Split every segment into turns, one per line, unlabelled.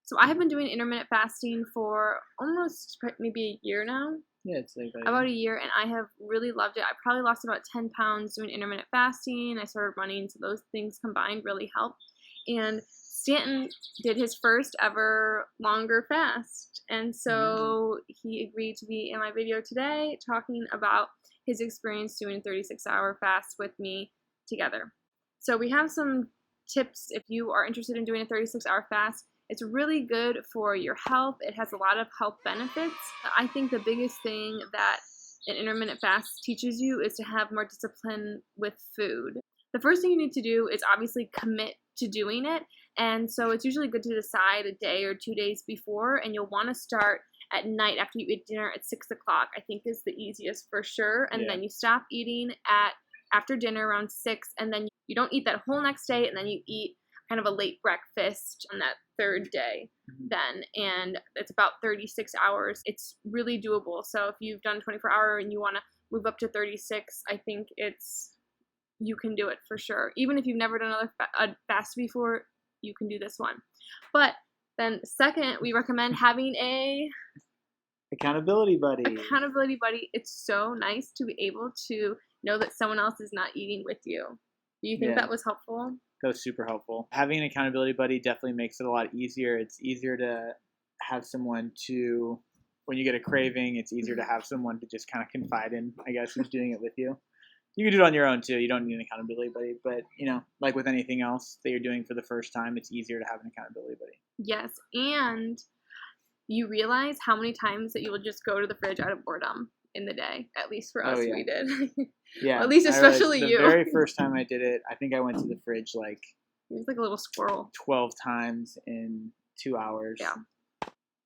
So I have been doing intermittent fasting for almost maybe a year now.
Yeah, it's like
about a year, and I have really loved it. I probably lost about 10 pounds doing intermittent fasting. I started running, so those things combined really helped. And Stanton did his first ever longer fast, and so he agreed to be in my video today talking about his experience doing a 36-hour fast with me together. So we have some tips if you are interested in doing a 36-hour fast. It's really good for your health. It has a lot of health benefits. I think the biggest thing that an intermittent fast teaches you is to have more discipline with food. The first thing you need to do is obviously commit to doing it. And so it's usually good to decide a day or 2 days before, and you'll want to start at night after you eat dinner at 6 o'clock, I think is the easiest for sure. And then you stop eating after dinner around 6, and then you don't eat that whole next day, and then you eat kind of a late breakfast on that third day then, and it's about 36 hours. It's really doable. So if you've done 24-hour and you want to move up to 36, I think you can do it for sure. Even if you've never done a fast before, you can do this one. But then second, we recommend having a
accountability buddy.
It's so nice to be able to know that someone else is not eating with you. Do you think that was helpful?
That was super helpful. Having an accountability buddy definitely makes it a lot easier. It's easier to have someone to, when you get a craving, it's easier to have someone to just kind of confide in, I guess, who's doing it with you. You can do it on your own too. You don't need an accountability buddy, but like with anything else that you're doing for the first time, it's easier to have an accountability buddy.
Yes, and you realize how many times that you will just go to the fridge out of boredom in the day. At least for us, we did.
Yeah,
well, at least especially you.
The very first time I did it, I think I went to the fridge it
was like a little squirrel.
12 times in 2 hours.
Yeah.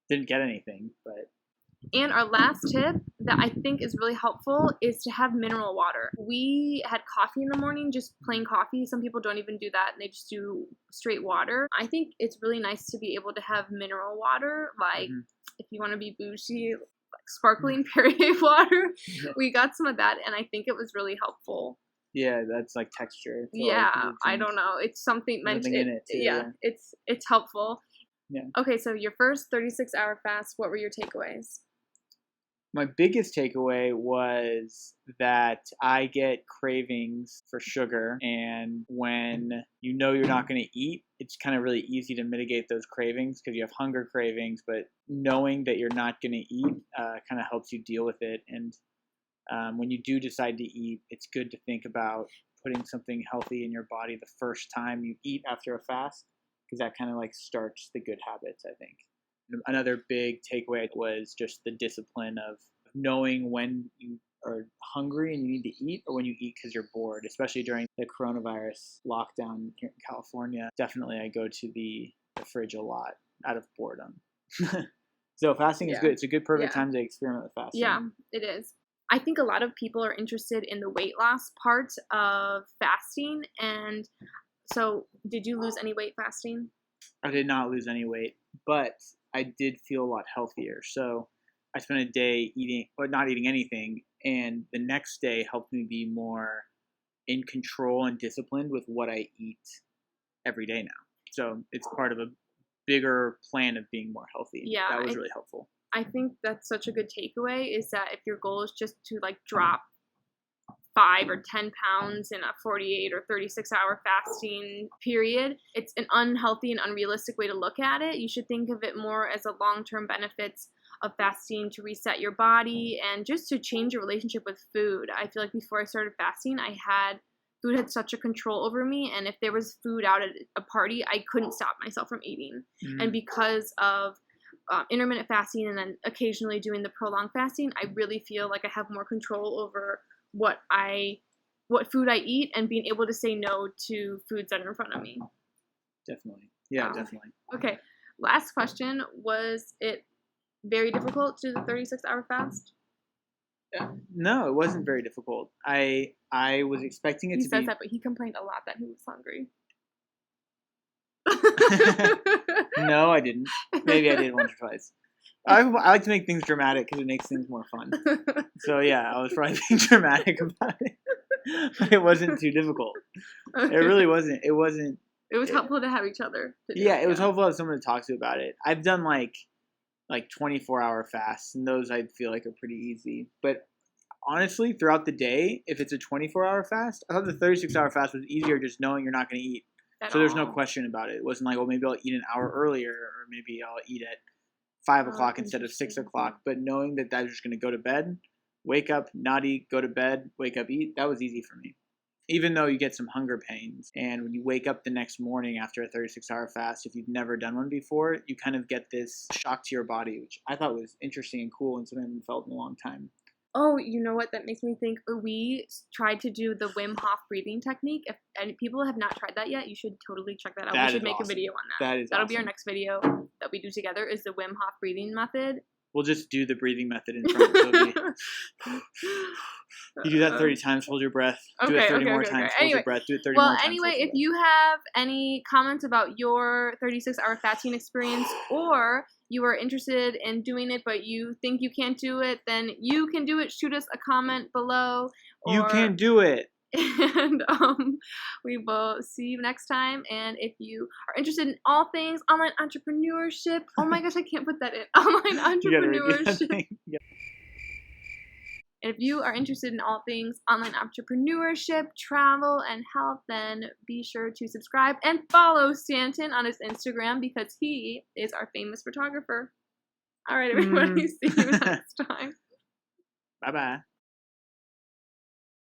Didn't get anything, but.
And our last tip that I think is really helpful is to have mineral water. We had coffee in the morning, just plain coffee. Some people don't even do that, and they just do straight water. I think it's really nice to be able to have mineral water, if you want to be bougie, sparkling Perrier water. We got some of that, and I think it was really helpful.
Yeah, that's like texture.
I don't know. It's something mentioned
in it too,
it's helpful.
Yeah.
Okay, so your first 36-hour fast, what were your takeaways?
My biggest takeaway was that I get cravings for sugar, and when you're not going to eat, it's kind of really easy to mitigate those cravings because you have hunger cravings, but knowing that you're not going to eat kind of helps you deal with it. And when you do decide to eat, it's good to think about putting something healthy in your body the first time you eat after a fast, because that kind of starts the good habits, I think. Another big takeaway was just the discipline of knowing when you are hungry and you need to eat, or when you eat because you're bored, especially during the coronavirus lockdown here in California. Definitely I go to the fridge a lot out of boredom. So fasting is good. It's a good perfect time to experiment with fasting.
Yeah, it is. I think a lot of people are interested in the weight loss part of fasting. And so did you lose any weight fasting?
I did not lose any weight, but I did feel a lot healthier. So I spent a day not eating anything, and the next day helped me be more in control and disciplined with what I eat every day now. So it's part of a bigger plan of being more healthy.
Yeah,
that was really helpful.
I think that's such a good takeaway, is that if your goal is just to drop 5 or 10 pounds in a 48 or 36-hour fasting period, it's an unhealthy and unrealistic way to look at it. You should think of it more as a long-term benefits of fasting to reset your body and just to change your relationship with food. I feel like before I started fasting, food had such a control over me, and if there was food out at a party, I couldn't stop myself from eating. And because of intermittent fasting and then occasionally doing the prolonged fasting, I really feel like I have more control over what food I eat and being able to say no to foods that are in front of me.
Definitely. Yeah, definitely.
Okay. Last question. Was it very difficult to do the 36-hour fast?
No, it wasn't very difficult. I was expecting it to be...
He says that, but he complained a lot that he was hungry.
No, I didn't. Maybe I did once or twice. I like to make things dramatic because it makes things more fun. So yeah, I was probably being dramatic about it. But it wasn't too difficult. Okay. It really wasn't. It
It was helpful to have each other.
Yeah, it was helpful to have someone to talk to about it. I've done like 24-hour fasts, and those I feel like are pretty easy. But honestly, throughout the day, if it's a 24-hour fast, I thought the 36-hour fast was easier just knowing you're not going to eat. So there's no question about it. It wasn't like, well, maybe I'll eat an hour earlier, or maybe I'll eat at 5 o'clock instead of 6 o'clock. But knowing that I was just going to go to bed, wake up, not eat, go to bed, wake up, eat, that was easy for me. Even though you get some hunger pains, and when you wake up the next morning after a 36-hour fast, if you've never done one before, you kind of get this shock to your body, which I thought was interesting and cool and something I haven't felt in a long time.
Oh, you know what? That makes me think. We tried to do the Wim Hof breathing technique. If any people have not tried that yet, you should totally check that out. We should make a video on that. That'll be our next video that we do together. Is the Wim Hof breathing method.
We'll just do the breathing method in front. You do that 30 times, hold your breath. Do it 30 more times, hold your breath. Do it 30 more times.
Well, anyway, if you have any comments about your 36-hour fasting experience, or you are interested in doing it but you think you can't do it, then you can do it. Shoot us a comment below.
You can do it.
And we will see you next time. And if you are interested in all things online entrepreneurship, oh my gosh, I can't put that in. Online entrepreneurship. And if you are interested in all things online entrepreneurship, travel, and health, then be sure to subscribe and follow Stanton on his Instagram, because he is our famous photographer. All right, everybody, see you next time.
Bye-bye.